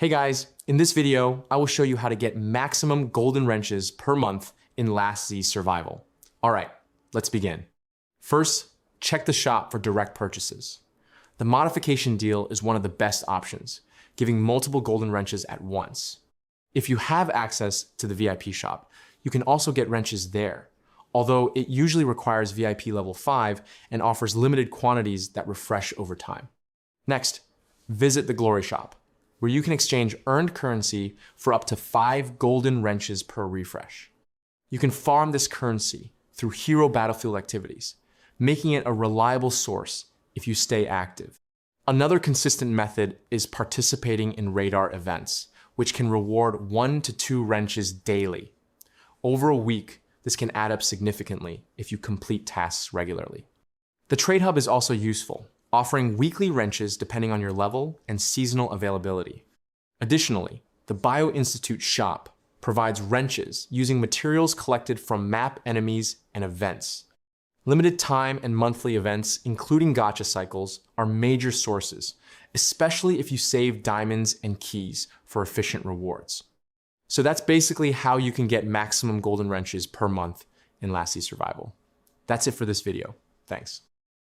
Hey guys, in this video, I will show you how to get maximum golden wrenches per month in Last Z Survival. All right, let's begin. First, check the shop for direct purchases. The modification deal is one of the best options, giving multiple golden wrenches at once. If you have access to the VIP shop, you can also get wrenches there, although it usually requires VIP level 5 and offers limited quantities that refresh over time. Next, visit the Glory Shop, where you can exchange earned currency for up to 5 golden wrenches per refresh. You can farm this currency through hero battlefield activities, making it a reliable source if you stay active. Another consistent method is participating in radar events, which can reward 1 to 2 wrenches daily. Over a week, this can add up significantly if you complete tasks regularly. The Trade Hub is also useful, offering weekly wrenches depending on your level and seasonal availability. Additionally, the Bio Institute shop provides wrenches using materials collected from map enemies and events. Limited time and monthly events, including gacha cycles, are major sources, especially if you save diamonds and keys for efficient rewards. So that's basically how you can get maximum golden wrenches per month in Last Z Survival. That's it for this video. Thanks.